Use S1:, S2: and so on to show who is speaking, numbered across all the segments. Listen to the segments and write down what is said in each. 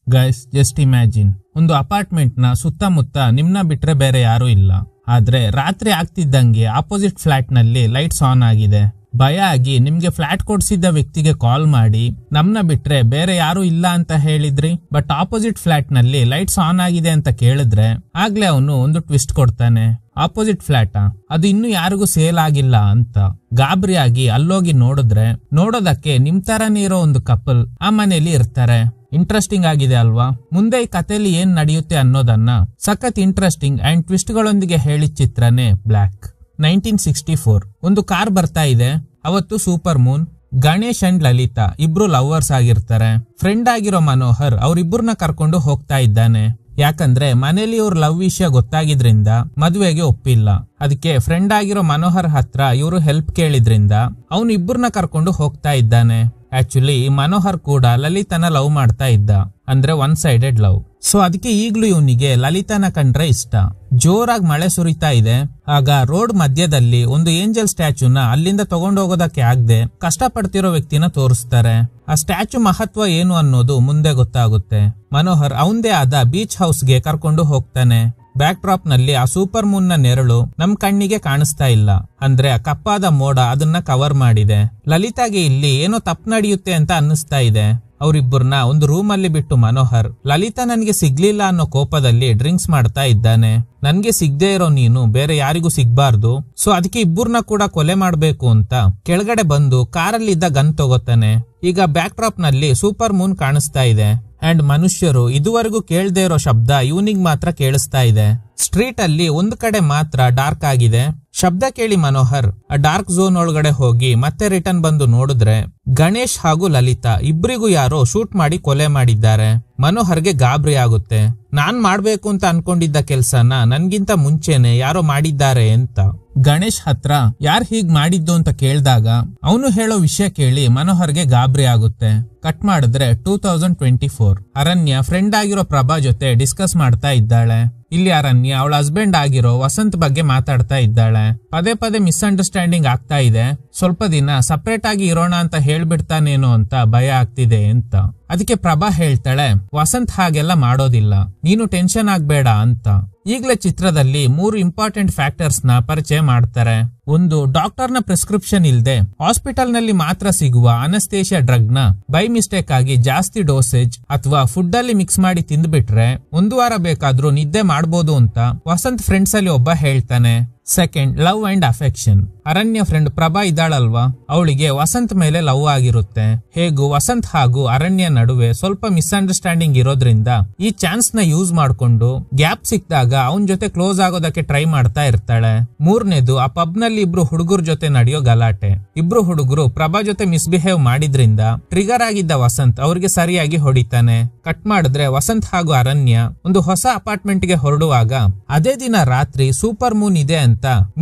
S1: Guys just imagine, ಒಂದು apartment ನ ಸುತ್ತಮುತ್ತ ನಿಮ್ನ ಬಿಟ್ರೆ ಬೇರೆ ಯಾರು ಇಲ್ಲ. ಆದ್ರೆ ರಾತ್ರಿ ಆಗ್ತಿದ್ದಂಗೆ ಆಪೋಸಿಟ್ ಫ್ಲಾಟ್ ನಲ್ಲಿ ಲೈಟ್ಸ್ ಆನ್ ಆಗಿದೆ. ಭಯ ಆಗಿ ನಿಮ್ಗೆ ಫ್ಲಾಟ್ ಕೊಡ್ಸಿದ್ದ ವ್ಯಕ್ತಿಗೆ ಕಾಲ್ ಮಾಡಿ ನಮ್ನ ಬಿಟ್ರೆ ಬೇರೆ ಯಾರು ಇಲ್ಲ ಅಂತ ಹೇಳಿದ್ರಿ, ಬಟ್ ಆಪೋಸಿಟ್ ಫ್ಲಾಟ್ ನಲ್ಲಿ ಲೈಟ್ಸ್ ಆನ್ ಆಗಿದೆ ಅಂತ ಕೇಳಿದ್ರೆ ಆಗ್ಲೇ ಅವನು ಒಂದು ಟ್ವಿಸ್ಟ್ ಕೊಡ್ತಾನೆ. ಆಪೋಸಿಟ್ ಫ್ಲಾಟ್ ಅದು ಇನ್ನು ಯಾರಿಗೂ ಸೇಲ್ ಆಗಿಲ್ಲ ಅಂತ. ಗಾಬರಿಯಾಗಿ ಅಲ್ಲೋಗಿ ನೋಡೋದಕ್ಕೆ ನಿಮ್ ತರನೇ ಇರೋ ಒಂದು ಕಪಲ್ ಆ ಮನೆಯಲ್ಲಿ ಇರ್ತಾರೆ. ಇಂಟ್ರೆಸ್ಟಿಂಗ್ ಆಗಿದೆ ಅಲ್ವಾ? ಮುಂದೆ ಈ ಕಥೆಯಲ್ಲಿ ಏನ್ ನಡೆಯುತ್ತೆ ಅನ್ನೋದನ್ನ ಸಖತ್ ಇಂಟ್ರೆಸ್ಟಿಂಗ್ ಅಂಡ್ ಟ್ವಿಸ್ಟ್ ಗಳೊಂದಿಗೆ ಹೇಳಿದ ಚಿತ್ರನೇ ಬ್ಲ್ಯಾಕ್. 1964 ಒಂದು ಕಾರ್ ಬರ್ತಾ ಇದೆ. ಅವತ್ತು super moon. Ganesh and Lalitha ಇಬ್ರು ಲವರ್ಸ್ ಆಗಿರ್ತಾರೆ. ಫ್ರೆಂಡ್ ಆಗಿರೋ ಮನೋಹರ್ ಅವ್ರಿಬ್ರನ್ನ ಕರ್ಕೊಂಡು ಹೋಗ್ತಾ ಇದ್ದಾನೆ. ಯಾಕಂದ್ರೆ ಮನೇಲಿ ಇವ್ರ ಲವ್ ವಿಷಯ ಗೊತ್ತಾಗಿದ್ರಿಂದ ಮದುವೆಗೆ ಒಪ್ಪಿಲ್ಲ. ಅದಕ್ಕೆ ಫ್ರೆಂಡ್ ಆಗಿರೋ ಮನೋಹರ್ ಹತ್ರ ಇವರು ಹೆಲ್ಪ್ ಕೇಳಿದ್ರಿಂದ ಅವನು ಇಬ್ಬರನ್ನ ಕರ್ಕೊಂಡು ಹೋಗ್ತಾ ಇದ್ದಾನೆ. ಆಕ್ಚುಲಿ ಮನೋಹರ್ ಕೂಡ ಲಲಿತನ ಲವ್ ಮಾಡ್ತಾ ಇದ್ದ, ಅಂದ್ರೆ ಒನ್ ಸೈಡೆಡ್ ಲವ್. ಸೊ ಅದಕ್ಕೆ ಈಗ್ಲೂ ಇವನಿಗೆ ಲಲಿತನ ಕಂಡ್ರೆ ಇಷ್ಟ. ಜೋರಾಗಿ ಮಳೆ ಸುರಿತಾ ಇದೆ. ಆಗ ರೋಡ್ ಮಧ್ಯದಲ್ಲಿ ಒಂದು ಏಂಜಲ್ ಸ್ಟ್ಯಾಚ್ಯೂನ ಅಲ್ಲಿಂದ ತಗೊಂಡೋಗೋದಕ್ಕೆ ಆಗದೆ ಕಷ್ಟಪಡ್ತಿರೋ ವ್ಯಕ್ತಿನ ತೋರಿಸ್ತಾರೆ. ಆ ಸ್ಟ್ಯಾಚ್ಯೂ ಮಹತ್ವ ಏನು ಅನ್ನೋದು ಮುಂದೆ ಗೊತ್ತಾಗುತ್ತೆ. ಮನೋಹರ್ ಅವಂದೇ ಆದ ಬೀಚ್ ಹೌಸ್ಗೆ ಕರ್ಕೊಂಡು ಹೋಗ್ತಾನೆ. ಬ್ಯಾಕ್ ಡ್ರಾಪ್ ನಲ್ಲಿ ಆ ಸೂಪರ್ ಮೂನ್ ನ ನೆರಳು ನಮ್ ಕಣ್ಣಿಗೆ ಕಾಣಿಸ್ತಾ ಇಲ್ಲ, ಅಂದ್ರೆ ಆ ಕಪ್ಪಾದ ಮೋಡ ಅದನ್ನ ಕವರ್ ಮಾಡಿದೆ. ಲಲಿತಾಗೆ ಇಲ್ಲಿ ಏನೋ ತಪ್ಪು ನಡೆಯುತ್ತೆ ಅಂತ ಅನ್ನಿಸ್ತಾ ಇದೆ. ಅವರಿಬ್ಬರನ್ನ ಒಂದು ರೂಮ್ ಅಲ್ಲಿ ಬಿಟ್ಟು ಮನೋಹರ್ ಲಲಿತಾ ನನ್ಗೆ ಸಿಗ್ಲಿಲ್ಲ ಅನ್ನೋ ಕೋಪದಲ್ಲಿ ಡ್ರಿಂಕ್ಸ್ ಮಾಡ್ತಾ ಇದ್ದಾನೆ. ನನ್ಗೆ ಸಿಗದೆ ಇರೋ ನೀನು ಬೇರೆ ಯಾರಿಗೂ ಸಿಗ್ಬಾರ್ದು, ಸೊ ಅದಕ್ಕೆ ಇಬ್ಬರನ್ನ ಕೂಡ ಕೊಲೆ ಮಾಡ್ಬೇಕು ಅಂತ ಕೆಳಗಡೆ ಬಂದು ಕಾರಲ್ಲಿದ್ದ ಗನ್ ತಗೋತಾನೆ. ಈಗ ಬ್ಯಾಕ್ ಡ್ರಾಪ್ ನಲ್ಲಿ ಸೂಪರ್ ಮೂನ್ ಕಾಣಿಸ್ತಾ ಇದೆ ಅಂಡ್ ಮನುಷ್ಯರು ಇದುವರೆಗೂ ಕೇಳದೆ ಇರೋ ಶಬ್ದ ಇವನಿಗ್ ಮಾತ್ರ ಕೇಳಿಸ್ತಾ ಇದೆ. ಸ್ಟ್ರೀಟ್ ಅಲ್ಲಿ ಒಂದು ಕಡೆ ಮಾತ್ರ ಡಾರ್ಕ್ ಆಗಿದೆ. ಶಬ್ದ ಕೇಳಿ ಮನೋಹರ್ ಆ ಡಾರ್ಕ್ ಝೋನ್ ಒಳಗಡೆ ಹೋಗಿ ಮತ್ತೆ ರಿಟರ್ನ್ ಬಂದು ನೋಡಿದ್ರೆ ಗಣೇಶ್ ಹಾಗೂ ಲಲಿತಾ ಇಬ್ರಿಗೂ ಯಾರೋ ಶೂಟ್ ಮಾಡಿ ಕೊಲೆ ಮಾಡಿದ್ದಾರೆ. ಮನೋಹರ್ಗೆ ಗಾಬರಿ ಆಗುತ್ತೆ. ನಾನ್ ಮಾಡ್ಬೇಕು ಅಂತ ಅನ್ಕೊಂಡಿದ್ದ ಕೆಲ್ಸನ ನನ್ಗಿಂತ ಮುಂಚೆನೆ ಯಾರೋ ಮಾಡಿದ್ದಾರೆ ಅಂತ. ಗಣೇಶ್ ಹತ್ರ ಯಾರ್ ಹೀಗ್ ಮಾಡಿದ್ದು ಅಂತ ಕೇಳಿದಾಗ ಅವನು ಹೇಳೋ ವಿಷಯ ಕೇಳಿ ಮನೋಹರ್ಗೆ ಗಾಬರಿ ಆಗುತ್ತೆ. ಕಟ್ ಮಾಡಿದ್ರೆ 2024 ಅರಣ್ಯ ಫ್ರೆಂಡ್ ಆಗಿರೋ ಪ್ರಭಾ ಜೊತೆ ಡಿಸ್ಕಸ್ ಮಾಡ್ತಾ ಇದ್ದಾಳೆ. ಇಲ್ಲಿ ಅರಣ್ಯ ಅವಳ ಹಸ್ಬೆಂಡ್ ಆಗಿರೋ ವಸಂತ್ ಬಗ್ಗೆ ಮಾತಾಡ್ತಾ ಇದ್ದಾಳೆ. ಪದೇ ಪದೇ ಮಿಸ್ಅಂಡರ್ಸ್ಟ್ಯಾಂಡಿಂಗ್ ಆಗ್ತಾ ಇದೆ. ಸ್ವಲ್ಪ ದಿನ ಸಪರೇಟ್ ಆಗಿ ಇರೋಣ ಅಂತ ಹೇಳ್ಬಿಡ್ತಾನೇನೋ ಅಂತ ಭಯ ಆಗ್ತಿದೆ ಅಂತ. ಅದಕ್ಕೆ ಪ್ರಭಾ ಹೇಳ್ತಾಳೆ, ವಸಂತ್ ಹಾಗೆಲ್ಲ ಮಾಡೋದಿಲ್ಲ, ನೀನು ಟೆನ್ಷನ್ ಆಗ್ಬೇಡ ಅಂತ. ಈಗಲೇ ಚಿತ್ರದಲ್ಲಿ 3 ಇಂಪಾರ್ಟೆಂಟ್ ಫ್ಯಾಕ್ಟರ್ಸ್ ನ ಪರಿಚಯ ಮಾಡ್ತಾರೆ. ಒಂದು, ಡಾಕ್ಟರ್ ನ ಪ್ರಿಸ್ಕ್ರಿಪ್ಷನ್ ಇಲ್ದೆ ಹಾಸ್ಪಿಟಲ್ ನಲ್ಲಿ ಮಾತ್ರ ಸಿಗುವ ಅನಸ್ತೇಷಿಯಾ ಡ್ರಗ್ ನ ಬೈ ಮಿಸ್ಟೇಕ್ ಆಗಿ ಜಾಸ್ತಿ ಡೋಸೇಜ್ ಅಥವಾ ಫುಡ್ ಅಲ್ಲಿ ಮಿಕ್ಸ್ ಮಾಡಿ ತಿಂದ್ಬಿಟ್ರೆ 1 ವಾರ ಬೇಕಾದ್ರೂ ನಿದ್ದೆ ಮಾಡ್ಬೋದು ಅಂತ ವಸಂತ್ ಫ್ರೆಂಡ್ಸ್ ಅಲ್ಲಿ ಒಬ್ಬ ಹೇಳ್ತಾನೆ. Second, love and affection. ಅರಣ್ಯ ಫ್ರೆಂಡ್ ಪ್ರಭಾ ಇದ್ದಾಳಲ್ವಾ, ಅವಳಿಗೆ ವಸಂತ್ ಮೇಲೆ ಲವ್ ಆಗಿರುತ್ತೆ. ಹೇಗೂ ವಸಂತ್ ಹಾಗೂ ಅರಣ್ಯ ನಡುವೆ ಸ್ವಲ್ಪ ಮಿಸ್ಅಂಡರ್ಸ್ಟ್ಯಾಂಡಿಂಗ್ ಇರೋದ್ರಿಂದ ಈ ಚಾನ್ಸ್ ನ ಯೂಸ್ ಮಾಡ್ಕೊಂಡು ಗ್ಯಾಪ್ ಸಿಕ್ಕಿದಾಗ ಅವನ್ ಜೊತೆ ಕ್ಲೋಸ್ ಆಗೋದಕ್ಕೆ ಟ್ರೈ ಮಾಡ್ತಾ ಇರ್ತಾಳೆ. ಮೂರನೇದು, ಆ ಪಬ್ ನಲ್ಲಿ ಇಬ್ರು ಹುಡುಗರ ಜೊತೆ ನಡೆಯೋ ಗಲಾಟೆ. ಇಬ್ರು ಹುಡುಗರು ಪ್ರಭಾ ಜೊತೆ ಮಿಸ್ಬಿಹೇವ್ ಮಾಡಿದ್ರಿಂದ ಟ್ರಿಗರ್ ಆಗಿದ್ದ ವಸಂತ್ ಅವ್ರಿಗೆ ಸರಿಯಾಗಿ ಹೊಡಿತಾನೆ. ಕಟ್ ಮಾಡಿದ್ರೆ ವಸಂತ್ ಹಾಗೂ ಅರಣ್ಯ ಒಂದು ಹೊಸ ಅಪಾರ್ಟ್ಮೆಂಟ್ ಗೆ ಹೊರಡುವಾಗ ಅದೇ ದಿನ ರಾತ್ರಿ ಸೂಪರ್ ಮೂನ್ ಇದೆ ಅಂತ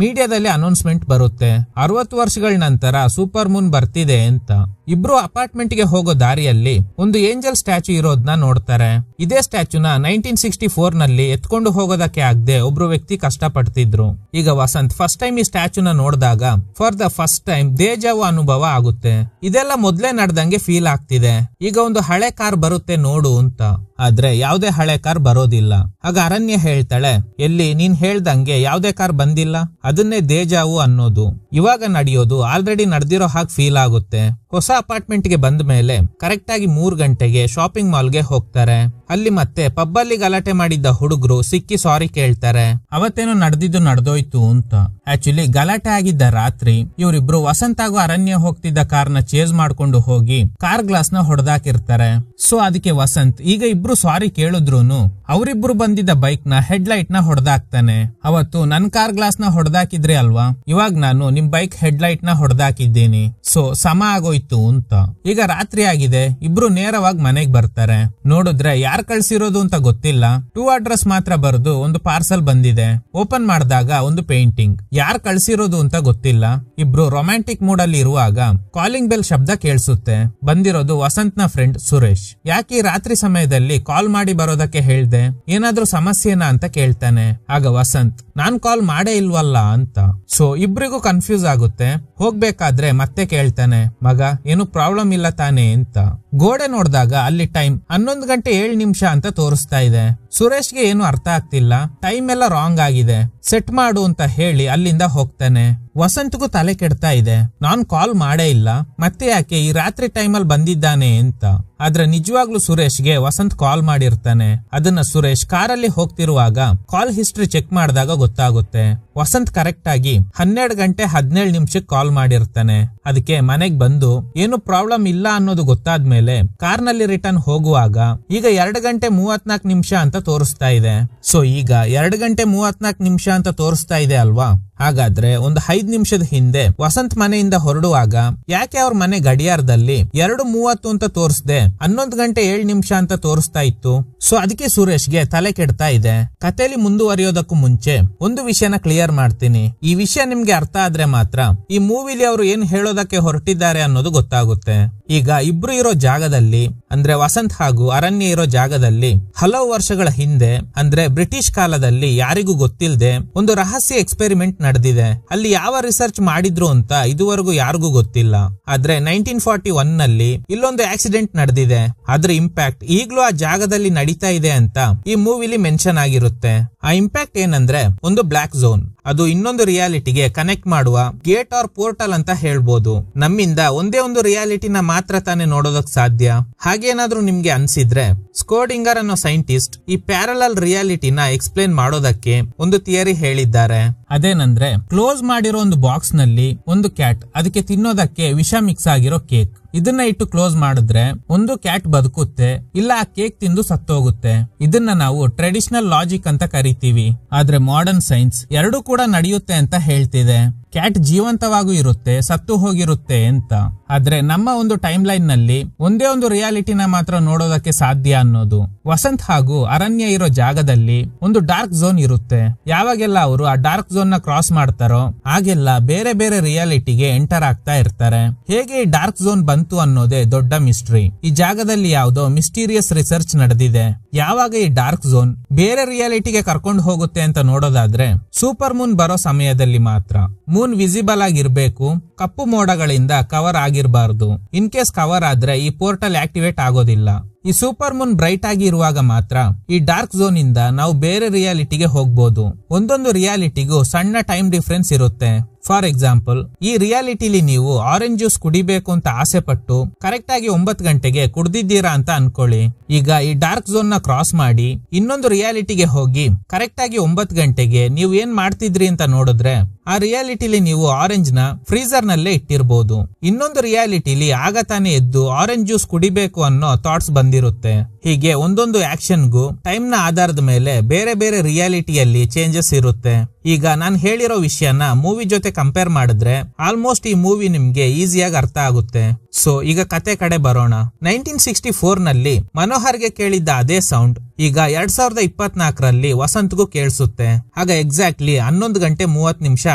S1: ಮೀಡಿಯಾದಲ್ಲಿ ಅನೌನ್ಸ್ಮೆಂಟ್ ಬರುತ್ತೆ. 60 ವರ್ಷಗಳ ನಂತರ ಸೂಪರ್ ಮೂನ್ ಬರ್ತಿದೆ ಅಂತ. ಇಬ್ರು ಅಪಾರ್ಟ್ಮೆಂಟ್ ಗೆ ಹೋಗೋ ದಾರಿಯಲ್ಲಿ ಒಂದು ಏಂಜಲ್ ಸ್ಟ್ಯಾಚ್ಯೂ ಇರೋದನ್ನ ನೋಡ್ತಾರೆ. ಇದೇ ಸ್ಟ್ಯಾಚ್ಯೂನ 1964 ನಲ್ಲಿ ಎತ್ಕೊಂಡು ಹೋಗೋದಕ್ಕೆ ಆಗದೆ ಒಬ್ರು ವ್ಯಕ್ತಿ ಕಷ್ಟಪಡ್ತಿದ್ರು. ಈಗ ವಸಂತ್ ಫಸ್ಟ್ ಟೈಮ್ ಈ ಸ್ಟ್ಯಾಚ್ಯೂನ ನೋಡಿದಾಗ ಫಾರ್ ದ ಫಸ್ಟ್ ಟೈಮ್ ದೇಜಾವು ಅನುಭವ ಆಗುತ್ತೆ. ಇದೆಲ್ಲ ಮೊದ್ಲೇ ನಡೆದಂಗೆ ಫೀಲ್ ಆಗ್ತಿದೆ. ಈಗ ಒಂದು ಹಳೆ ಕಾರ್ ಬರುತ್ತೆ ನೋಡು ಅಂತ. ಆದ್ರೆ ಯಾವ್ದೇ ಹಳೆ ಕಾರ್ ಬರೋದಿಲ್ಲ. ಆಗ ಅರಣ್ಯ ಹೇಳ್ತಾಳೆ, ಎಲ್ಲಿ ನೀನ್ ಹೇಳ್ದಂಗೆ ಯಾವ್ದೇ ಕಾರ್ ಬಂದಿಲ್ಲ, ಅದನ್ನೇ ದೇಜಾವು ಅನ್ನೋದು. ಇವಾಗ ನಡೆಯೋದು ಆಲ್ರೆಡಿ ನಡೆದಿರೋ ಹಾಗೆ ಫೀಲ್ ಆಗುತ್ತೆ. ಹೊಸ ಅಪಾರ್ಟ್ಮೆಂಟ್ ಗೆ ಬಂದ ಮೇಲೆ ಕರೆಕ್ಟ್ ಆಗಿ 3 ಗಂಟೆಗೆ ಶಾಪಿಂಗ್ ಮಾಲ್ ಗೆ ಹೋಗ್ತಾರೆ. ಅಲ್ಲಿ ಮತ್ತೆ ಪಬ್ ಅಲ್ಲಿ ಗಲಾಟೆ ಮಾಡಿದ್ದ ಹುಡುಗರು ಸಿಕ್ಕಿ ಸಾರಿ ಕೇಳ್ತಾರೆ. ಅವತ್ತೇನೋ ನಡೆದೋಯ್ತು ಅಂತ. ಆಕ್ಚುಲಿ ಗಲಾಟೆ ಆಗಿದ್ದ ರಾತ್ರಿ ಇವರಿಬ್ರು ವಸಂತ್ ಹಾಗೂ ಅರಣ್ಯ ಹೋಗ್ತಿದ್ದ ಕಾರ್ನ ಚೇಸ್ ಮಾಡ್ಕೊಂಡು ಹೋಗಿ ಕಾರ್ ಗ್ಲಾಸ್ ನ ಹೊಡೆದಾಕಿರ್ತಾರೆ. ಸೊ ಅದಕ್ಕೆ ವಸಂತ್ ಈಗ ಇಬ್ರು ಸಾರಿ ಕೇಳಿದ್ರುನು ಅವರಿಬ್ರು ಬಂದಿದ್ದ ಬೈಕ್ ನ ಹೆಡ್ ಲೈಟ್ ನ ಹೊಡೆದಾಕ್ತಾನೆ. ಅವತ್ತು ನನ್ ಕಾರ್ ಗ್ಲಾಸ್ ನ ಹೊಡೆದಾಕಿದ್ರಿ ಅಲ್ವಾ, ಇವಾಗ ನಾನು ನಿಮ್ ಬೈಕ್ ಹೆಡ್ ಲೈಟ್ ನ ಹೊಡೆದಾಕಿದ್ದೀನಿ, ಸೊ ಸಮ ಆಗೋಯ್ತು ಅಂತ. ಈಗ ರಾತ್ರಿ ಆಗಿದೆ. ಇಬ್ರು ನೇರವಾಗಿ ಮನೆಗ್ ಬರ್ತಾರೆ. ನೋಡಿದ್ರೆ ಯಾರ್ ಕಳ್ಸಿರೋದು ಅಂತ ಗೊತ್ತಿಲ್ಲ. 2 ಅಡ್ರೆಸ್ ಮಾತ್ರ ಬರೆದು ಒಂದು ಪಾರ್ಸಲ್ ಬಂದಿದೆ. ಓಪನ್ ಮಾಡಿದಾಗ ಒಂದು ಪೇಂಟಿಂಗ್. ಯಾರ್ ಕಳ್ಸಿರೋದು ಅಂತ ಗೊತ್ತಿಲ್ಲ. ಇಬ್ರು ರೊಮ್ಯಾಂಟಿಕ್ ಮೂಡ್ ಅಲ್ಲಿ ಇರುವಾಗ ಕಾಲಿಂಗ್ ಬೆಲ್ ಶಬ್ದ ಕೇಳಿಸುತ್ತೆ. ಬಂದಿರೋದು ವಸಂತ್ ನ ಫ್ರೆಂಡ್ ಸುರೇಶ್. ಯಾಕೆ ರಾತ್ರಿ ಸಮಯದಲ್ಲಿ ಕಾಲ್ ಮಾಡಿ ಬರೋದಕ್ಕೆ ಹೇಳ್ದೆ, ಏನಾದ್ರೂ ಸಮಸ್ಯೆನಾ ಅಂತ ಕೇಳ್ತಾನೆ. ಆಗ ವಸಂತ್, ನಾನ್ ಕಾಲ್ ಮಾಡೇ ಇಲ್ವಲ್ಲ ಅಂತ. ಸೊ ಇಬ್ರಿಗೂ ಕನ್ಫ್ಯೂಸ್ ಆಗುತ್ತೆ. ಹೋಗ್ಬೇಕಾದ್ರೆ ಮತ್ತೆ ಕೇಳ್ತಾನೆ, ಮಗ ಏನು ಪ್ರಾಬ್ಲಮ್ ಇಲ್ಲ ತಾನೇ ಅಂತ. ಗೋಡೆ ನೋಡಿದಾಗ ಅಲ್ಲಿ ಟೈಮ್ 11:07 ಅಂತ ತೋರಿಸ್ತಾ ಇದೆ. ಸುರೇಶ್ಗೆ ಏನು ಅರ್ಥ ಆಗ್ತಿಲ್ಲ, ಟೈಮ್ ಎಲ್ಲ ರಾಂಗ್ ಆಗಿದೆ, ಸೆಟ್ ಮಾಡು ಅಂತ ಹೇಳಿ ಅಲ್ಲಿಂದ ಹೋಗ್ತಾನೆ. ವಸಂತ್ಗೂ ತಲೆ ಕೆಡ್ತಾ ಇದೆ, ನಾನ್ ಕಾಲ್ ಮಾಡೇ ಇಲ್ಲ, ಮತ್ತೆ ಯಾಕೆ ಈ ರಾತ್ರಿ ಟೈಮಲ್ಲಿ ಬಂದಿದ್ದಾನೆ ಅಂತ. ಆದ್ರೆ ನಿಜವಾಗ್ಲೂ ಸುರೇಶ್ಗೆ ವಸಂತ್ ಕಾಲ್ ಮಾಡಿರ್ತಾನೆ. ಅದನ್ನ ಸುರೇಶ್ ಕಾರಲ್ಲಿ ಹೋಗ್ತಿರುವಾಗ ಕಾಲ್ ಹಿಸ್ಟ್ರಿ ಚೆಕ್ ಮಾಡಿದಾಗ ಗೊತ್ತಾಗುತ್ತೆ. ವಸಂತ್ ಕರೆಕ್ಟ್ ಆಗಿ 12:17 ಕಾಲ್ ಮಾಡಿರ್ತಾನೆ. ಅದಕ್ಕೆ ಮನೆಗ್ ಬಂದು ಏನು ಪ್ರಾಬ್ಲಮ್ ಇಲ್ಲ ಅನ್ನೋದು ಗೊತ್ತಾದ್ಮೇಲೆ ಕಾರ್ನಲ್ಲಿ ರಿಟರ್ನ್ ಹೋಗುವಾಗ ಈಗ 2:34 ಅಂತ ತೋರಿಸ್ತಾ ಇದೆ. ಸೊ ಈಗ 2:34 ಅಂತ ತೋರಿಸ್ತಾ ಇದೆ ಅಲ್ವಾ. ಹಾಗಾದ್ರೆ ಒಂದು 5 ನಿಮಿಷದ ಹಿಂದೆ ವಸಂತ್ ಮನೆಯಿಂದ ಹೊರಡುವಾಗ ಯಾಕೆ ಅವ್ರ ಮನೆ ಗಡಿಯಾರದಲ್ಲಿ 2:30 ಅಂತ ತೋರಿಸದೆ 11:07 ಅಂತ ತೋರಿಸ್ತಾ ಇತ್ತು. ಸೊ ಅದಕ್ಕೆ ಸುರೇಶ್ಗೆ ತಲೆ ಕೆಡ್ತಾ ಇದೆ. ಕಥೆಯಲ್ಲಿ ಮುಂದುವರಿಯೋದಕ್ಕೂ ಮುಂಚೆ ಒಂದು ವಿಷಯನ ಕ್ಲಿಯರ್ ಮಾಡ್ತೀನಿ. ಈ ವಿಷಯ ನಿಮ್ಗೆ ಅರ್ಥ ಆದ್ರೆ ಮಾತ್ರ ಈ ಮೂವಿಲಿ ಅವರು ಏನ್ ಹೇಳೋದಕ್ಕೆ ಹೊರಟಿದ್ದಾರೆ ಅನ್ನೋದು ಗೊತ್ತಾಗುತ್ತೆ. ಈಗ ಇಬ್ರು ಇರೋ ಜಾಗದಲ್ಲಿ ಅಂದ್ರೆ ವಸಂತ್ ಹಾಗೂ ಅರಣ್ಯ ಇರೋ ಜಾಗದಲ್ಲಿ ಹಲವು ವರ್ಷಗಳ ಹಿಂದೆ ಅಂದ್ರೆ ಬ್ರಿಟಿಷ್ ಕಾಲದಲ್ಲಿ ಯಾರಿಗೂ ಗೊತ್ತಿಲ್ಲದೆ ಒಂದು ರಹಸ್ಯ ಎಕ್ಸ್ಪೆರಿಮೆಂಟ್ ನಡೆದಿದೆ. ಅಲ್ಲಿ ಯಾವ ರಿಸರ್ಚ್ ಮಾಡಿದ್ರು ಅಂತ ಇದುವರೆಗೂ ಯಾರಿಗೂ ಗೊತ್ತಿಲ್ಲ. ಆದ್ರೆ 1941 ನಲ್ಲಿ ಇಲ್ಲೊಂದು ಆಕ್ಸಿಡೆಂಟ್ ನಡೆದಿದೆ. ಅದ್ರ ಇಂಪ್ಯಾಕ್ಟ್ ಈಗ್ಲೂ ಆ ಜಾಗದಲ್ಲಿ ನಡೀತಾ ಇದೆ ಅಂತ ಈ ಮೂವಿಲಿ ಮೆನ್ಷನ್ ಆಗಿರುತ್ತೆ. ಆ ಇಂಪ್ಯಾಕ್ಟ್ ಏನಂದ್ರೆ ಒಂದು ಬ್ಲಾಕ್ ಝೋನ್, ಅದು ಇನ್ನೊಂದು ರಿಯಾಲಿಟಿಗೆ ಕನೆಕ್ಟ್ ಮಾಡುವ ಗೇಟ್ ಆರ್ ಪೋರ್ಟಲ್ ಅಂತ ಹೇಳ್ಬೋದು. ನಮ್ಮಿಂದ ಒಂದೇ ಒಂದು ರಿಯಾಲಿಟಿನ ಮಾತ್ರ ತಾನೇ ನೋಡೋದಕ್ ಸಾಧ್ಯ. ಹಾಗೇನಾದ್ರೂ ನಿಮ್ಗೆ ಅನ್ಸಿದ್ರೆ ಸ್ಕೋಡಿಂಗರ್ ಅನ್ನೋ ಸೈಂಟಿಸ್ಟ್ ಈ ಪ್ಯಾರಲಲ್ ರಿಯಾಲಿಟಿನ ಎಕ್ಸ್ಪ್ಲೇನ್ ಮಾಡೋದಕ್ಕೆ ಒಂದು ಥಿಯರಿ ಹೇಳಿದ್ದಾರೆ. ಅದೇನಂದ್ರೆ ಕ್ಲೋಸ್ ಮಾಡಿರೋ ಒಂದು ಬಾಕ್ಸ್ ನಲ್ಲಿ ಒಂದು ಕ್ಯಾಟ್, ಅದಕ್ಕೆ ತಿನ್ನೋದಕ್ಕೆ ವಿಷ ಮಿಕ್ಸ್ ಆಗಿರೋ ಕೇಕ್, ಇದನ್ನ ಇಟ್ಟು ಕ್ಲೋಸ್ ಮಾಡಿದ್ರೆ ಒಂದು ಕ್ಯಾಟ್ ಬದುಕುತ್ತೆ, ಇಲ್ಲ ಆ ಕೇಕ್ ತಿಂದು ಸತ್ತೋಗುತ್ತೆ. ಇದನ್ನ ನಾವು ಟ್ರೆಡಿಷನಲ್ ಲಾಜಿಕ್ ಅಂತ ಕರಿತೀವಿ. ಆದ್ರೆ ಮಾಡರ್ನ್ ಸೈನ್ಸ್ ಎರಡೂ ಕೂಡ ನಡೆಯುತ್ತೆ ಅಂತ ಹೇಳ್ತಿದೆ. ಕ್ಯಾಟ್ ಜೀವಂತವಾಗೂ ಇರುತ್ತೆ, ಸತ್ತು ಹೋಗಿರುತ್ತೆ ಅಂತ. ಆದ್ರೆ ನಮ್ಮ ಒಂದು ಟೈಮ್ ಲೈನ್ ನಲ್ಲಿ ಒಂದೇ ಒಂದು ರಿಯಾಲಿಟಿನ ಮಾತ್ರ ನೋಡೋದಕ್ಕೆ ಸಾಧ್ಯ ಅನ್ನೋದು. ವಸಂತ್ ಹಾಗೂ ಅರಣ್ಯ ಇರೋ ಜಾಗದಲ್ಲಿ ಒಂದು ಡಾರ್ಕ್ ಝೋನ್ ಇರುತ್ತೆ. ಯಾವಾಗೆಲ್ಲ ಅವರು ಆ ಡಾರ್ಕ್ ಝೋನ್ ನ ಕ್ರಾಸ್ ಮಾಡ್ತಾರೋ ಆಗೆಲ್ಲ ಬೇರೆ ಬೇರೆ ರಿಯಾಲಿಟಿಗೆ ಎಂಟರ್ ಆಗ್ತಾ ಇರ್ತಾರೆ. ಹೇಗೆ ಈ ಡಾರ್ಕ್ ಝೋನ್ ಬಂತು ಅನ್ನೋದೇ ದೊಡ್ಡ ಮಿಸ್ಟ್ರಿ. ಈ ಜಾಗದಲ್ಲಿ ಯಾವುದೋ ಮಿಸ್ಟೀರಿಯಸ್ ರಿಸರ್ಚ್ ನಡೆದಿದೆ. ಯಾವಾಗ ಈ ಡಾರ್ಕ್ ಝೋನ್ ಬೇರೆ ರಿಯಾಲಿಟಿಗೆ ಕರ್ಕೊಂಡು ಹೋಗುತ್ತೆ ಅಂತ ನೋಡೋದಾದ್ರೆ ಸೂಪರ್ ಮೂನ್ ಬರೋ ಸಮಯದಲ್ಲಿ ಮಾತ್ರ. ಮೂನ್ ವಿಸಿಬಲ್ ಆಗಿರ್ಬೇಕು, ಕಪ್ಪು ಮೋಡಗಳಿಂದ ಕವರ್ ಆಗಿರಬಾರ್ದು. ಇನ್ ಕೇಸ್ ಕವರ್ ಆದ್ರೆ ಈ ಪೋರ್ಟಲ್ ಆಕ್ಟಿವೇಟ್ ಆಗೋದಿಲ್ಲ. ಈ ಸೂಪರ್ ಮೂನ್ ಬ್ರೈಟ್ ಆಗಿ ಇರುವಾಗ ಮಾತ್ರ ಈ ಡಾರ್ಕ್ ಝೋನ್ ಇಂದ ನಾವು ಬೇರೆ ರಿಯಾಲಿಟಿಗೆ ಹೋಗ್ಬೋದು. ಒಂದೊಂದು ರಿಯಾಲಿಟಿಗೂ ಸಣ್ಣ ಟೈಮ್ ಡಿಫರೆನ್ಸ್ ಇರುತ್ತೆ. ಫಾರ್ ಎಕ್ಸಾಂಪಲ್, ಈ ರಿಯಾಲಿಟಿಲಿ ನೀವು ಆರೆಂಜ್ ಜ್ಯೂಸ್ ಕುಡಿಬೇಕು ಅಂತ ಆಸೆ ಪಟ್ಟು ಕರೆಕ್ಟ್ ಆಗಿ 9 ಗಂಟೆಗೆ ಕುಡ್ದಿದ್ದೀರಾ ಅಂತ ಅನ್ಕೊಳ್ಳಿ. ಈಗ ಈ ಡಾರ್ಕ್ ಝೋನ್ ನ ಕ್ರಾಸ್ ಮಾಡಿ ಇನ್ನೊಂದು ರಿಯಾಲಿಟಿಗೆ ಹೋಗಿ ಕರೆಕ್ಟ್ ಆಗಿ 9 ಗಂಟೆಗೆ ನೀವು ಏನ್ ಮಾಡ್ತಿದ್ರಿ ಅಂತ ನೋಡಿದ್ರೆ ಆ ರಿಯಾಲಿಟಿಲಿ ನೀವು ಆರೆಂಜ್ ನ ಫ್ರೀಜರ್ ನಲ್ಲೇ ಇಟ್ಟಿರ್ಬೋದು. ಇನ್ನೊಂದು ರಿಯಾಲಿಟಿಲಿ ಆಗ ತಾನೇ ಎದ್ದು ಆರೆಂಜ್ ಜ್ಯೂಸ್ ಕುಡಿಬೇಕು ಅನ್ನೋ ಥಾಟ್ಸ್ ಬಂದಿರುತ್ತೆ. ಹೀಗೆ ಒಂದೊಂದು ಆಕ್ಷನ್ಗೂ ಟೈಮ್ ನ ಆಧಾರದ ಮೇಲೆ ಬೇರೆ ಬೇರೆ ರಿಯಾಲಿಟಿಯಲ್ಲಿ ಚೇಂಜಸ್ ಇರುತ್ತೆ. ಈಗ ನಾನು ಹೇಳಿರೋ ವಿಷಯನ ಮೂವಿ ಜೊತೆ ಕಂಪೇರ್ ಮಾಡಿದ್ರೆ ಆಲ್ಮೋಸ್ಟ್ ಈ ಮೂವಿ ನಿಮ್ಗೆ ಈಸಿಯಾಗಿ ಅರ್ಥ ಆಗುತ್ತೆ. ಸೊ ಈಗ ಕತೆ ಕಡೆ ಬರೋಣ. 1964 ನಲ್ಲಿ ಮನೋಹರ್ಗೆ ಕೇಳಿದ್ದ ಅದೇ ಸೌಂಡ್ ಈಗ 2024ರಲ್ಲಿ ವಸಂತ್ಗೂ ಕೇಳಿಸುತ್ತೆ. ಆಗ ಎಕ್ಸಾಕ್ಟ್ಲಿ 11:30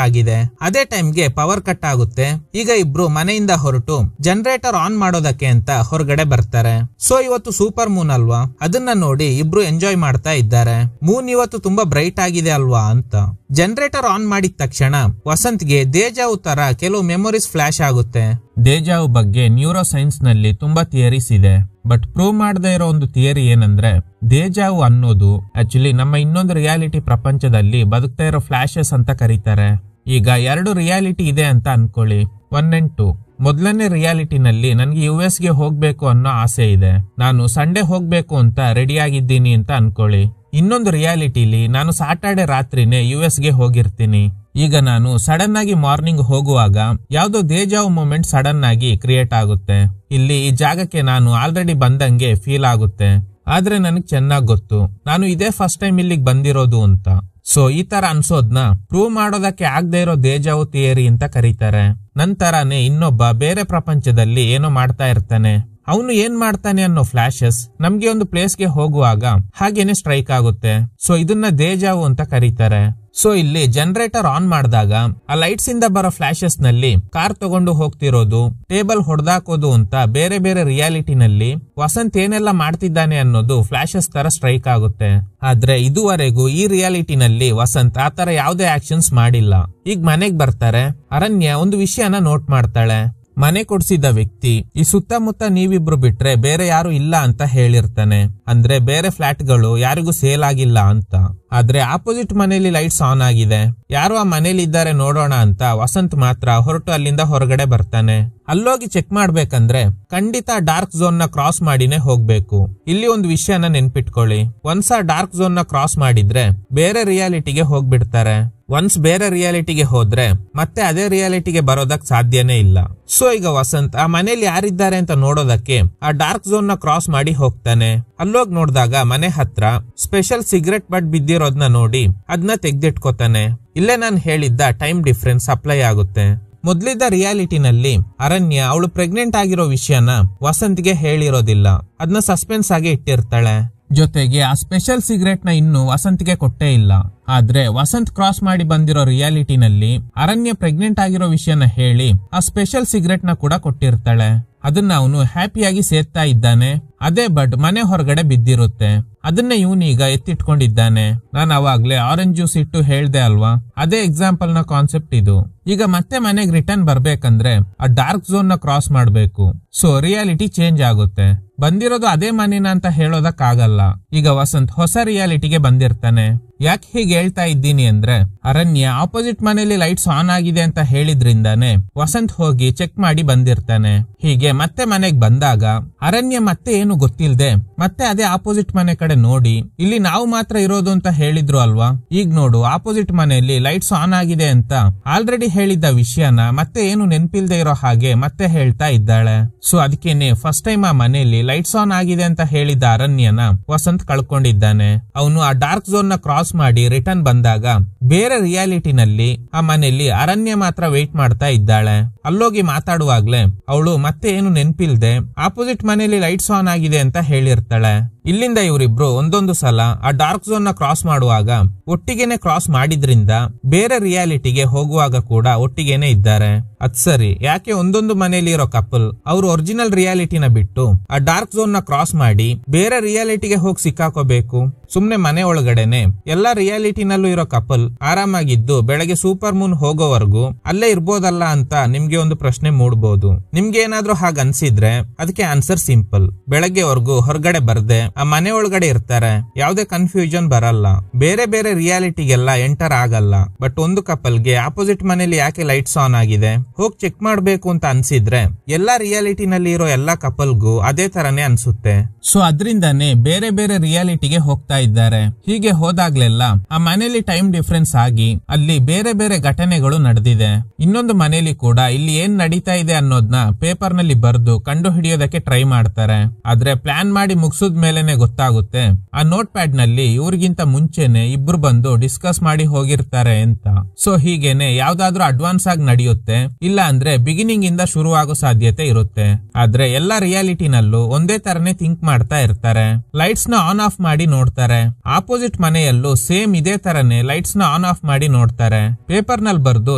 S1: ಆಗಿದೆ. ಅದೇ ಟೈಮ್ಗೆ ಪವರ್ ಕಟ್ ಆಗುತ್ತೆ. ಈಗ ಇಬ್ರು ಮನೆಯಿಂದ ಹೊರಟು ಜನರೇಟರ್ ಆನ್ ಮಾಡೋದಕ್ಕೆ ಅಂತ ಹೊರಗಡೆ ಬರ್ತಾರೆ. ಸೊ ಇವತ್ತು ಸೂಪರ್ ಮೂನ್ ಅಲ್ವಾ, ಅದನ್ನ ನೋಡಿ ಇಬ್ರು ಎಂಜಾಯ್ ಮಾಡ್ತಾ ಇದ್ದಾರೆ. ಮೂನ್ ಇವತ್ತು ತುಂಬಾ ಬ್ರೈಟ್ ಆಗಿದೆ ಅಲ್ವಾ ಅಂತ. ಜನರೇಟರ್ ಆನ್ ಮಾಡಿದ ತಕ್ಷಣ ವಸಂತ್ಗೆ ದೇಜಾವು ತರ ಕೆಲವು ಮೆಮೊರೀಸ್ ಫ್ಲಾಶ್ ಆಗುತ್ತೆ. ದೇಜಾವು ಬಗ್ಗೆ ನ್ಯೂರೋ ಸೈನ್ಸ್ ನಲ್ಲಿ ತುಂಬಾ ಥಿಯರೀಸ್ ಇದೆ. ಬಟ್ ಪ್ರೂವ್ ಮಾಡದೇ ಇರೋ ಒಂದು ಥಿಯರಿ ಏನಂದ್ರೆ ದೇಜಾವು ಅನ್ನೋದು ಆಕ್ಚುಲಿ ನಮ್ಮ ಇನ್ನೊಂದು ರಿಯಾಲಿಟಿ ಪ್ರಪಂಚದಲ್ಲಿ ಬದುಕ್ತಾ ಇರೋ ಫ್ಲಾಶಸ್ ಅಂತ ಕರೀತಾರೆ. ಈಗ 2 ರಿಯಾಲಿಟಿ ಇದೆ ಅಂತ ಅನ್ಕೊಳ್ಳಿ, 1 and 2. ಮೊದಲನೇ ರಿಯಾಲಿಟಿನಲ್ಲಿ ನನ್ಗೆ US ಗೆ ಹೋಗ್ಬೇಕು ಅನ್ನೋ ಆಸೆ ಇದೆ. ನಾನು ಸಂಡೇ ಹೋಗ್ಬೇಕು ಅಂತ ರೆಡಿ ಆಗಿದ್ದೀನಿ ಅಂತ ಅನ್ಕೊಳ್ಳಿ. ಇನ್ನೊಂದು ರಿಯಾಲಿಟಿಲಿ ನಾನು ಸಾಟರ್ಡೆ ರಾತ್ರಿನೇ US ಗೆ ಹೋಗಿರ್ತೀನಿ. ಈಗ ನಾನು ಸಡನ್ ಆಗಿ ಮಾರ್ನಿಂಗ್ ಹೋಗುವಾಗ ಯಾವ್ದೋ ದೇಜಾವು ಮೂಮೆಂಟ್ ಸಡನ್ ಆಗಿ ಕ್ರಿಯೇಟ್ ಆಗುತ್ತೆ. ಇಲ್ಲಿ ಈ ಜಾಗಕ್ಕೆ ನಾನು ಆಲ್ರೆಡಿ ಬಂದಂಗೆ ಫೀಲ್ ಆಗುತ್ತೆ. ಆದ್ರೆ ನನಗ್ ಚೆನ್ನಾಗ್ ಗೊತ್ತು ನಾನು ಇದೇ ಫಸ್ಟ್ ಟೈಮ್ ಇಲ್ಲಿಗೆ ಬಂದಿರೋದು ಅಂತ. ಸೊ ಈ ತರ ಅನ್ಸೋದ್ನ ಪ್ರೂವ್ ಮಾಡೋದಕ್ಕೆ ಆಗದೆ ಇರೋ ದೇಜಾವು ಥಿಯರಿ ಅಂತ ಕರೀತಾರೆ. ನಂತರನೇ ಇನ್ನೊಬ್ಬ ಬೇರೆ ಪ್ರಪಂಚದಲ್ಲಿ ಏನೋ ಮಾಡ್ತಾ ಇರ್ತಾನೆ. ಅವನು ಏನ್ ಮಾಡ್ತಾನೆ ಅನ್ನೋ ಫ್ಲಾಶಸ್ ನಮ್ಗೆ ಒಂದು ಪ್ಲೇಸ್ಗೆ ಹೋಗುವಾಗ ಹಾಗೇನೆ ಸ್ಟ್ರೈಕ್ ಆಗುತ್ತೆ. ಸೊ ಇದನ್ನ ದೇಜಾವು ಅಂತ ಕರೀತಾರೆ. ಸೊ ಇಲ್ಲಿ ಜನರೇಟರ್ ಆನ್ ಮಾಡಿದಾಗ ಆ ಲೈಟ್ಸ್ ಇಂದ ಬರೋ ಫ್ಲಾಶಸ್ ನಲ್ಲಿ ಕಾರ್ ತಗೊಂಡು ಹೋಗ್ತಿರೋದು, ಟೇಬಲ್ ಹೊಡೆದಾಕೋದು ಅಂತ ಬೇರೆ ಬೇರೆ ರಿಯಾಲಿಟಿನಲ್ಲಿ ವಸಂತ್ ಏನೆಲ್ಲ ಮಾಡ್ತಿದ್ದಾನೆ ಅನ್ನೋದು ಫ್ಲಾಶಸ್ ತರ ಸ್ಟ್ರೈಕ್ ಆಗುತ್ತೆ. ಆದ್ರೆ ಇದುವರೆಗೂ ಈ ರಿಯಾಲಿಟಿನಲ್ಲಿ ವಸಂತ್ ಆತರ ಯಾವುದೇ ಆಕ್ಷನ್ಸ್ ಮಾಡಿಲ್ಲ. ಈಗ ಮನೆಗ್ ಬರ್ತಾರೆ. ಅರಣ್ಯ ಒಂದು ವಿಷಯನ ನೋಟ್ ಮಾಡ್ತಾಳೆ. ಮನೆ ಕೊಡ್ಸಿದ ವ್ಯಕ್ತಿ ಈ ಸುತ್ತಮುತ್ತ ನೀವಿಬ್ರು ಬಿಟ್ರೆ ಬೇರೆ ಯಾರು ಇಲ್ಲ ಅಂತ ಹೇಳಿರ್ತಾನೆ. ಅಂದ್ರೆ ಬೇರೆ ಫ್ಲಾಟ್ಗಳು ಯಾರಿಗೂ ಸೇಲ್ ಆಗಿಲ್ಲ ಅಂತ. ಆದ್ರೆ ಆಪೋಸಿಟ್ ಮನೇಲಿ ಲೈಟ್ಸ್ ಆನ್ ಆಗಿದೆ. ಯಾರು ಆ ಮನೇಲಿ ಇದ್ದಾರೆ ನೋಡೋಣ ಅಂತ ವಸಂತ್ ಮಾತ್ರ ಹೊರಟು ಅಲ್ಲಿಂದ ಹೊರಗಡೆ ಬರ್ತಾನೆ. ಅಲ್ಲೋಗಿ ಚೆಕ್ ಮಾಡ್ಬೇಕಂದ್ರೆ ಖಂಡಿತ ಡಾರ್ಕ್ ಝೋನ್ ನ ಕ್ರಾಸ್ ಮಾಡಿನೇ ಹೋಗ್ಬೇಕು. ಇಲ್ಲಿ ಒಂದು ವಿಷಯನ ನೆನ್ಪಿಟ್ಕೊಳ್ಳಿ, ಒಂದ್ಸ ಡಾರ್ಕ್ ಝೋನ್ ನ ಕ್ರಾಸ್ ಮಾಡಿದ್ರೆ ಬೇರೆ ರಿಯಾಲಿಟಿಗೆ ಹೋಗ್ಬಿಡ್ತಾರೆ. ಒನ್ಸ್ ಬೇರೆ ರಿಯಾಲಿಟಿಗೆ ಹೋದ್ರೆ ಮತ್ತೆ ಅದೇ ರಿಯಾಲಿಟಿಗೆ ಬರೋದಕ್ ಸಾಧ್ಯನೇ ಇಲ್ಲ. ಸೊ ಈಗ ವಸಂತ್ ಆ ಮನೇಲಿ ಯಾರಿದ್ದಾರೆ ಅಂತ ನೋಡೋದಕ್ಕೆ ಆ ಡಾರ್ಕ್ ಝೋನ್ ನ ಕ್ರಾಸ್ ಮಾಡಿ ಹೋಗ್ತಾನೆ. ಅಲ್ಲೋಗ್ ನೋಡಿದಾಗ ಮನೆ ಹತ್ರ ಸ್ಪೆಷಲ್ ಸಿಗರೆಟ್ ಬಟ್ ಬಿದ್ದಿರೋದ್ನ ನೋಡಿ ಅದನ್ನ ತೆಗ್ದಿಟ್ಕೋತಾನೆ. ಇಲ್ಲೇ ನಾನು ಹೇಳಿದ್ದ ಟೈಮ್ ಡಿಫ್ರೆನ್ಸ್ ಅಪ್ಲೈ ಆಗುತ್ತೆ. ಮೊದ್ಲಿದ್ದ ರಿಯಾಲಿಟಿನಲ್ಲಿ ಅರಣ್ಯ ಅವಳು ಪ್ರೆಗ್ನೆಂಟ್ ಆಗಿರೋ ವಿಷಯನ ವಸಂತ್ಗೆ ಹೇಳಿರೋದಿಲ್ಲ. ಅದನ್ನ ಸಸ್ಪೆನ್ಸ್ ಆಗಿ ಇಟ್ಟಿರ್ತಾಳೆ. ಜೊತೆಗೆ ಆ ಸ್ಪೆಷಲ್ ಸಿಗರೆಟ್ ನ ಇನ್ನು ವಸಂತ್ಗೆ ಕೊಟ್ಟೇ ಇಲ್ಲ. ಆದ್ರೆ ವಸಂತ್ ಕ್ರಾಸ್ ಮಾಡಿ ಬಂದಿರೋ ರಿಯಾಲಿಟಿನಲ್ಲಿ ಅರಣ್ಯ ಪ್ರೆಗ್ನೆಂಟ್ ಆಗಿರೋ ವಿಷಯನ ಹೇಳಿ ಆ ಸ್ಪೆಷಲ್ ಸಿಗರೆಟ್ ನ ಕೂಡ ಕೊಟ್ಟಿರ್ತಾಳೆ. ಅದನ್ನ ಅವನು ಹ್ಯಾಪಿಯಾಗಿ ಸೇರ್ತಾ ಇದ್ದಾನೆ. ಅದೇ ಬಡ್ ಮನೆ ಹೊರಗಡೆ ಬಿದ್ದಿರುತ್ತೆ. ಅದನ್ನ ಇವನೀಗ ಎತ್ತಿಟ್ಕೊಂಡಿದ್ದಾನೆ. ನಾನು ಅವಾಗ್ಲೇ ಆರೆಂಜ್ ಜ್ಯೂಸ್ ಇಟ್ಟು ಹೇಳ್ದೆ ಅಲ್ವಾ, ಅದೇ ಎಕ್ಸಾಂಪಲ್ ನ ಕಾನ್ಸೆಪ್ಟ್ ಇದು. ಈಗ ಮತ್ತೆ ಮನೆಗೆ ರಿಟರ್ನ್ ಬರ್ಬೇಕಂದ್ರೆ ಆ ಡಾರ್ಕ್ ಝೋನ್ ನ ಕ್ರಾಸ್ ಮಾಡ್ಬೇಕು. ಸೊ ರಿಯಾಲಿಟಿ ಚೇಂಜ್ ಆಗುತ್ತೆ. ಬಂದಿರೋದು ಅದೇ ಮನೇನ ಅಂತ ಹೇಳೋದಕ್ಕಾಗಲ್ಲ. ಈಗ ವಸಂತ್ ಹೊಸ ರಿಯಾಲಿಟಿಗೆ ಬಂದಿರ್ತಾನೆ. ಯಾಕೆ ಹೀಗೆ ಹೇಳ್ತಾ ಇದ್ದೀನಿ ಅಂದ್ರೆ ಅರಣ್ಯ ಆಪೋಸಿಟ್ ಮನೇಲಿ ಲೈಟ್ಸ್ ಆನ್ ಆಗಿದೆ ಅಂತ ಹೇಳಿದ್ರಿಂದಾನೆ ವಸಂತ್ ಹೋಗಿ ಚೆಕ್ ಮಾಡಿ ಬಂದಿರ್ತಾನೆ. ಹೀಗೆ ಮತ್ತೆ ಮನೆಗ್ ಬಂದಾಗ ಅರಣ್ಯ ಮತ್ತೆ ಏನು ಗೊತ್ತಿಲ್ದೆ ಮತ್ತೆ ಅದೇ ಆಪೋಸಿಟ್ ಮನೆ ಕಡೆ ನೋಡಿ ಇಲ್ಲಿ ನಾವು ಮಾತ್ರ ಇರೋದು ಅಂತ ಹೇಳಿದ್ರು ಅಲ್ವಾ, ಈಗ ನೋಡು ಆಪೋಸಿಟ್ ಮನೆಯಲ್ಲಿ ಲೈಟ್ಸ್ ಆನ್ ಆಗಿದೆ ಅಂತ ಆಲ್ರೆಡಿ ಹೇಳಿದ್ದ ವಿಷಯನ ಮತ್ತೆ ಏನು ನೆನ್ಪಿಲ್ದೆ ಇರೋ ಹಾಗೆ ಮತ್ತೆ ಹೇಳ್ತಾ ಇದ್ದಾಳೆ. ಸೊ ಅದಕ್ಕೇನೆ ಫಸ್ಟ್ ಟೈಮ್ ಆ ಮನೆಯಲ್ಲಿ ಲೈಟ್ಸ್ ಆನ್ ಆಗಿದೆ ಅಂತ ಹೇಳಿದ್ದ ಅರಣ್ಯನ ವಸಂತ್ ಕಳ್ಕೊಂಡಿದ್ದಾನೆ. ಅವನು ಆ ಡಾರ್ಕ್ ಝೋನ್ ನ ಕ್ರಾಸ್ ಮಾಡಿ ರಿಟರ್ನ್ ಬಂದಾಗ ಬೇರೆ ರಿಯಾಲಿಟಿನಲ್ಲಿ ಆ ಮನೆಯಲ್ಲಿ ಅರಣ್ಯ ಮಾತ್ರ ವೇಟ್ ಮಾಡ್ತಾ ಇದ್ದಾಳೆ. ಅಲ್ಲೋಗಿ ಮಾತಾಡುವಾಗ್ಲೇ ಅವಳು ಮತ್ತೆ ಏನು ನೆನ್ಪಿಲ್ದೆ ಆಪೋಸಿಟ್ ಮನೆಯಲ್ಲಿ ಲೈಟ್ಸ್ ಆನ್ ಆಗಿದೆ ಅಂತ ಹೇಳಿರ್ತಾಳೆ. ಇಲ್ಲಿಂದ ಇವರಿಬ್ರು ಒಂದೊಂದು ಸಲ ಆ ಡಾರ್ಕ್ ಝೋನ್ ನ ಕ್ರಾಸ್ ಮಾಡುವಾಗ ಒಟ್ಟಿಗೆನೆ ಕ್ರಾಸ್ ಮಾಡಿದ್ರಿಂದ ಬೇರೆ ರಿಯಾಲಿಟಿಗೆ ಹೋಗುವಾಗ ಕೂಡ ಒಟ್ಟಿಗೆನೆ ಇದ್ದಾರೆ. ಅದ್ ಸರಿ, ಯಾಕೆ ಒಂದೊಂದು ಮನೆಯಲ್ಲಿ ಇರೋ ಕಪಲ್ ಅವರು ಒರಿಜಿನಲ್ ರಿಯಾಲಿಟಿನ ಬಿಟ್ಟು ಆ ಡಾರ್ಕ್ ಝೋನ್ ನ ಕ್ರಾಸ್ ಮಾಡಿ ಬೇರೆ ರಿಯಾಲಿಟಿಗೆ ಹೋಗಿ ಸಿಕ್ಕಾಕೋಬೇಕು? ಸುಮ್ನೆ ಮನೆ ಒಳಗಡೆನೆ ಎಲ್ಲಾ ರಿಯಾಲಿಟಿನಲ್ಲೂ ಇರೋ ಕಪಲ್ ಆರಾಮಾಗಿದ್ದು ಬೆಳಗ್ಗೆ ಸೂಪರ್ ಮೂನ್ ಹೋಗೋವರೆಗೂ ಅಲ್ಲೇ ಇರ್ಬೋದಲ್ಲ ಅಂತ ನಿಮ್ಗೆ ಒಂದು ಪ್ರಶ್ನೆ ಮೂಡಬಹುದು. ನಿಮ್ಗೆ ಏನಾದ್ರೂ ಹಾಗ ಅನ್ಸಿದ್ರೆ ಅದಕ್ಕೆ ಆನ್ಸರ್ ಸಿಂಪಲ್. ಬೆಳಗ್ಗೆವರೆಗೂ ಹೊರಗಡೆ ಬರ್ದೆ ಆ ಮನೆ ಒಳಗಡೆ ಇರ್ತಾರೆ. ಯಾವ್ದೇ ಕನ್ಫ್ಯೂಷನ್ ಬರಲ್ಲ. ಬೇರೆ ಬೇರೆ ರಿಯಾಲಿಟಿಗೆಲ್ಲ ಎಂಟರ್ ಆಗಲ್ಲ. ಬಟ್ ಒಂದು ಕಪಲ್ಗೆ ಆಪೋಸಿಟ್ ಮನೇಲಿ ಯಾಕೆ ಲೈಟ್ಸ್ ಆನ್ ಆಗಿದೆ ಹೋಗಿ ಚೆಕ್ ಮಾಡ್ಬೇಕು ಅಂತ ಅನ್ಸಿದ್ರೆ ಎಲ್ಲಾ ರಿಯಾಲಿಟಿನಲ್ಲಿ ಇರೋ ಎಲ್ಲಾ ಕಪಲ್ಗೂ ಅದೇ ತರನೇ ಅನ್ಸುತ್ತೆ. ಸೊ ಅದರಿಂದಾನೇ ಬೇರೆ ಬೇರೆ ರಿಯಾಲಿಟಿಗೆ ಹೋಗ್ತಾ ಇದ್ದಾರೆ. ಹೀಗೆ ಹೋದಾಗ್ಲೆಲ್ಲ ಆ ಮನೇಲಿ ಟೈಮ್ ಡಿಫರೆನ್ಸ್ ಆಗಿ ಅಲ್ಲಿ ಬೇರೆ ಬೇರೆ ಘಟನೆಗಳು ನಡೆದಿದೆ. ಇನ್ನೊಂದು ಮನೇಲಿ ಕೂಡ ಇಲ್ಲಿ ಏನ್ ನಡೀತಾ ಇದೆ ಅನ್ನೋದನ್ನ ಪೇಪರ್ ನಲ್ಲಿ ಬರೆದು ಕಂಡು ಹಿಡಿಯೋದಕ್ಕೆ ಟ್ರೈ ಮಾಡ್ತಾರೆ. ಆದ್ರೆ ಪ್ಲಾನ್ ಮಾಡಿ ಮುಗಿಸಿದ ಮೇಲೆನೆ ಗೊತ್ತಾಗುತ್ತೆ ಆ ನೋಟ್ ಪ್ಯಾಡ್ ನಲ್ಲಿ ಇವ್ರಿಗಿಂತ ಮುಂಚೆನೆ ಇಬ್ರು ಬಂದು ಡಿಸ್ಕಸ್ ಮಾಡಿ ಹೋಗಿರ್ತಾರೆ ಅಂತ. ಸೊ ಹೀಗೇನೆ ಯಾವ್ದಾದ್ರು ಅಡ್ವಾನ್ಸ್ ಆಗಿ ನಡೆಯುತ್ತೆ, ಇಲ್ಲ ಅಂದ್ರೆ ಬಿಗಿನಿಂಗ್ ಇಂದ ಶುರು ಆಗೋ ಸಾಧ್ಯತೆ ಇರುತ್ತೆ. ಆದ್ರೆ ಎಲ್ಲಾ ರಿಯಾಲಿಟಿನಲ್ಲೂ ಒಂದೇ ತರನೇ ಥಿಂಕ್ ಮಾಡ್ತಾ ಇರ್ತಾರೆ. ಲೈಟ್ಸ್ ನ ಆನ್ ಆಫ್ ಮಾಡಿ ನೋಡ್ತಾರೆ. ಆಪೋಸಿಟ್ ಮನೆಯಲ್ಲೂ ಸೇಮ್ ಇದೇ ತರನೇ ಲೈಟ್ಸ್ ನ ಆನ್ ಆಫ್ ಮಾಡಿ ನೋಡ್ತಾರೆ. ಪೇಪರ್ ನಲ್ಲಿ ಬರ್ದು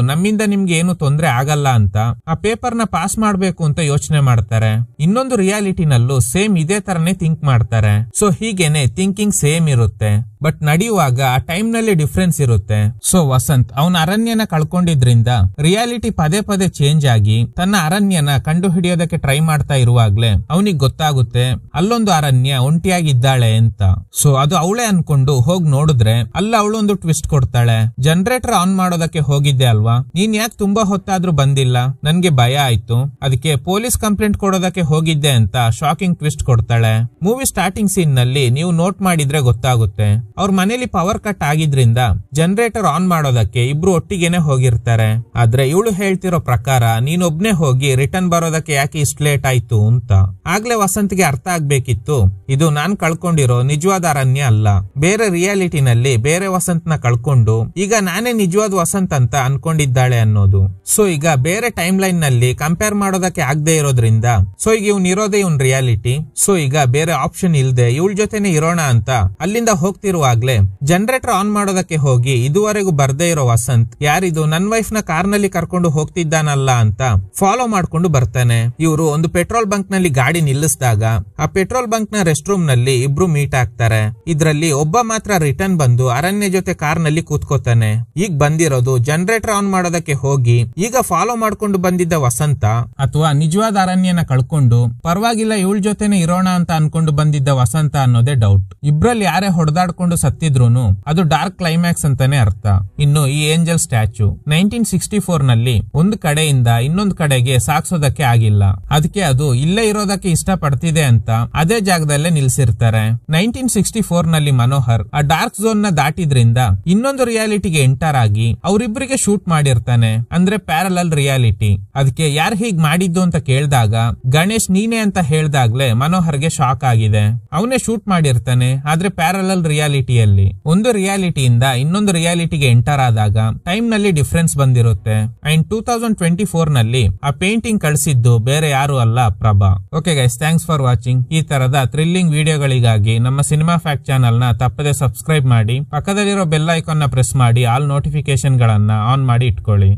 S1: ನಮ್ಮಿಂದ ನಿಮ್ಗೆ ಏನು ತೊಂದ್ರೆ ಆಗಲ್ಲ ಅಂತ ಆ ಪೇಪರ್ ನ ಪಾಸ್ ಮಾಡ್ಬೇಕು ಅಂತ ಯೋಚನೆ ಮಾಡ್ತಾರೆ. ಇನ್ನೊಂದು ರಿಯಾಲಿಟಿನಲ್ಲೂ ಸೇಮ್ ಇದೇ ತರನೇ ಥಿಂಕ್ ಮಾಡ್ತಾರೆ. ಸೊ ಹೀಗೇನೆ ಥಿಂಕಿಂಗ್ ಸೇಮ್ ಇರುತ್ತೆ, ಬಟ್ ನಡೆಯುವಾಗ ಆ ಟೈಮ್ ನಲ್ಲಿ ಡಿಫ್ರೆನ್ಸ್ ಇರುತ್ತೆ. ಸೊ ವಸಂತ್ ಅವನ ಅರಣ್ಯನ ಕಳ್ಕೊಂಡಿದ್ರಿಂದ ರಿಯಾಲಿಟಿ ಪದೇ ಪದೇ ಚೇಂಜ್ ಆಗಿ ತನ್ನ ಅರಣ್ಯನ ಕಂಡು ಹಿಡಿಯೋದಕ್ಕೆ ಟ್ರೈ ಮಾಡ್ತಾ ಇರುವಾಗ್ಲೇ ಅವನಿಗೆ ಗೊತ್ತಾಗುತ್ತೆ ಅಲ್ಲೊಂದು ಅರಣ್ಯ ಒಂಟಿಯಾಗಿದ್ದಾಳೆ ಅಂತ. ಸೊ ಅದು ಅವಳೇ ಅನ್ಕೊಂಡು ಹೋಗ್ ನೋಡಿದ್ರೆ ಅಲ್ಲ ಅವಳೊಂದು ಟ್ವಿಸ್ಟ್ ಕೊಡ್ತಾಳೆ. ಜನರೇಟರ್ ಆನ್ ಮಾಡೋದಕ್ಕೆ ಹೋಗಿದ್ದೆ ಅಲ್ವಾ, ನೀನ್ ಯಾಕೆ ತುಂಬಾ ಹೊತ್ತಾದ್ರೂ ಬಂದಿಲ್ಲ, ನನ್ಗೆ ಭಯ ಆಯ್ತು, ಅದಕ್ಕೆ ಪೊಲೀಸ್ ಕಂಪ್ಲೇಂಟ್ ಕೊಡೋದಕ್ಕೆ ಹೋಗಿದ್ದೆ ಅಂತ ಶಾಕಿಂಗ್ ಟ್ವಿಸ್ಟ್ ಕೊಡ್ತಾಳೆ. ಮೂವಿ ಸ್ಟಾರ್ಟಿಂಗ್ ಸೀನ್ ನಲ್ಲಿ ನೀವು ನೋಟ್ ಮಾಡಿದ್ರೆ ಗೊತ್ತಾಗುತ್ತೆ ಅವ್ರ ಮನೇಲಿ ಪವರ್ ಕಟ್ ಆಗಿದ್ರಿಂದ ಜನರೇಟರ್ ಆನ್ ಮಾಡೋದಕ್ಕೆ ಇಬ್ರು ಒಟ್ಟಿಗೆನೆ ಹೋಗಿರ್ತಾರೆ. ಆದ್ರೆ ಇವಳು ಹೇಳ್ತಿರೋ ಪ್ರಕಾರ ನೀನೊಬ್ನೇ ಹೋಗಿ ರಿಟರ್ನ್ ಬರೋದಕ್ಕೆ ಯಾಕೆ ಇಷ್ಟು ಲೇಟ್ ಆಯ್ತು ಅಂತ. ಆಗ್ಲೇ ವಸಂತ್ಗೆ ಅರ್ಥ ಆಗ್ಬೇಕಿತ್ತು ಇದು ನಾನ್ ಕಳ್ಕೊಂಡಿರೋ ನಿಜವಾದ ಅರಣ್ಯ ಅಲ್ಲ, ಬೇರೆ ರಿಯಾಲಿಟಿನಲ್ಲಿ ಬೇರೆ ವಸಂತ್ ನ ಕಳ್ಕೊಂಡು ಈಗ ನಾನೇ ನಿಜವಾದ ವಸಂತ್ ಅಂತ ಅನ್ಕೊಂಡಿದ್ದಾಳೆ ಅನ್ನೋದು. ಸೊ ಈಗ ಬೇರೆ ಟೈಮ್ ಲೈನ್ ನಲ್ಲಿ ಕಂಪೇರ್ ಮಾಡೋದಕ್ಕೆ ಆಗದೆ ಇರೋದ್ರಿಂದ ಸೊ ಈಗ ಇವ್ನ್ ಇರೋದೇ ಇವ್ನ್ ರಿಯಾಲಿಟಿ. ಸೊ ಈಗ ಬೇರೆ ಆಪ್ಷನ್ ಇಲ್ದೆ ಇವಳ ಜೊತೆನೆ ಇರೋಣ ಅಂತ ಅಲ್ಲಿಂದ ಹೋಗ್ತಿರುವ ಇರುವಾಗ್ಲೇ ಜನರೇಟರ್ ಆನ್ ಮಾಡೋದಕ್ಕೆ ಹೋಗಿ ಇದುವರೆಗೂ ಬರ್ದೇ ಇರೋ ವಸಂತ್ ಯಾರಿದು ನನ್ ವೈಫ್ ನ ಕಾರ್ ನಲ್ಲಿ ಕರ್ಕೊಂಡು ಹೋಗ್ತಿದ್ದಾನಲ್ಲ ಅಂತ ಫಾಲೋ ಮಾಡ್ಕೊಂಡು ಬರ್ತಾನೆ. ಇವರು ಒಂದು ಪೆಟ್ರೋಲ್ ಬಂಕ್ ನಲ್ಲಿ ಗಾಡಿ ನಿಲ್ಲಿಸಿದಾಗ ಆ ಪೆಟ್ರೋಲ್ ಬಂಕ್ ನ ರೆಸ್ಟ್ ರೂಮ್ ನಲ್ಲಿ ಇಬ್ರು ಮೀಟ್ ಆಗ್ತಾರೆ. ಇದ್ರಲ್ಲಿ ಒಬ್ಬ ಮಾತ್ರ ರಿಟರ್ನ್ ಬಂದು ಅರಣ್ಯ ಜೊತೆ ಕಾರ್ ನಲ್ಲಿ ಕೂತ್ಕೋತಾನೆ. ಈಗ ಬಂದಿರೋದು ಜನರೇಟರ್ ಆನ್ ಮಾಡೋದಕ್ಕೆ ಹೋಗಿ ಈಗ ಫಾಲೋ ಮಾಡ್ಕೊಂಡು ಬಂದಿದ್ದ ವಸಂತ ಅಥವಾ ನಿಜವಾದ ಅರಣ್ಯನ ಕಳ್ಕೊಂಡು ಪರವಾಗಿಲ್ಲ ಇವಳ ಜೊತೆನೆ ಇರೋಣ ಅಂತ ಅನ್ಕೊಂಡು ಬಂದಿದ್ದ ವಸಂತ ಅನ್ನೋದೇ ಡೌಟ್. ಇಬ್ರಲ್ಲಿ ಯಾರೇ ಹೊಡೆದಾಡ್ಕೊಂಡು ಸತ್ತಿದ್ರೂನು ಅದು ಡಾರ್ಕ್ ಕ್ಲೈಮ್ಯಾಕ್ಸ್ ಅಂತಾನೆ ಅರ್ಥ. ಇನ್ನು ಈ ಏಂಜಲ್ ಸ್ಟ್ಯಾಚ್ಯೂ 1964 ನಲ್ಲಿ ಒಂದು ಕಡೆಯಿಂದ ಇನ್ನೊಂದು ಕಡೆಗೆ ಸಾಗ್ಸೋದಕ್ಕೆ ಆಗಿಲ್ಲ. ಅದಕ್ಕೆ ಅದು ಇಲ್ಲೇ ಇರೋದಕ್ಕೆ ಇಷ್ಟ ಪಡ್ತಿದೆ ಅಂತ ಅದೇ ಜಾಗದಲ್ಲೇ ನಿಲ್ಸಿರ್ತಾರೆ. 1964 ನಲ್ಲಿ ಮನೋಹರ್ ಆ ಡಾರ್ಕ್ ಝೋನ್ ನ ದಾಟಿದ್ರಿಂದ ಇನ್ನೊಂದು ರಿಯಾಲಿಟಿಗೆ ಎಂಟರ್ ಆಗಿ ಅವರಿಬ್ಬರಿಗೆ ಶೂಟ್ ಮಾಡಿರ್ತಾನೆ, ಅಂದ್ರೆ ಪ್ಯಾರಲಲ್ ರಿಯಾಲಿಟಿ. ಅದಕ್ಕೆ ಯಾರು ಹೀಗ್ ಮಾಡಿದ್ದು ಅಂತ ಕೇಳಿದಾಗ ಗಣೇಶ್ ನೀನೆ ಅಂತ ಹೇಳ್ದಾಗ್ಲೇ ಮನೋಹರ್ಗೆ ಶಾಕ್ ಆಗಿದೆ. ಅವನೇ ಶೂಟ್ ಮಾಡಿರ್ತಾನೆ, ಆದ್ರೆ ಪ್ಯಾರಲಲ್ ರಿಯಾಲಿಟಿಯಲ್ಲಿ ಒಂದು ರಿಯಾಲಿಟಿಯಿಂದ ಇನ್ನೊಂದು ರಿಯಾಲಿಟಿಗೆ ಎಂಟರ್ ಆದಾಗ ಟೈಮ್ ನಲ್ಲಿ ಡಿಫರೆನ್ಸ್ ಬಂದಿರುತ್ತೆ. ಅಂಡ್ 2024 ನಲ್ಲಿ ಆ ಪೇಂಟಿಂಗ್ ಕಳಿಸಿದ್ದು ಬೇರೆ ಯಾರು ಅಲ್ಲ, Prabha. Okay guys, thanks for watching. ಈ ತರದ ಥ್ರಿಲ್ಲಿಂಗ್ ವಿಡಿಯೋಗಳಿಗಾಗಿ ನಮ್ಮ ಸಿನಿಮಾ ಫ್ಯಾಕ್ಟ್ ಚಾನಲ್ ನ ತಪ್ಪದೆ ಸಬ್ಸ್ಕ್ರೈಬ್ ಮಾಡಿ, ಪಕ್ಕದಲ್ಲಿರೋ ಬೆಲ್ ಐಕಾನ್ ನ ಪ್ರೆಸ್ ಮಾಡಿ ಆಲ್ ನೋಟಿಫಿಕೇಶನ್ ಗಳನ್ನ ಆನ್ ಮಾಡಿ ಇಟ್ಕೊಳ್ಳಿ.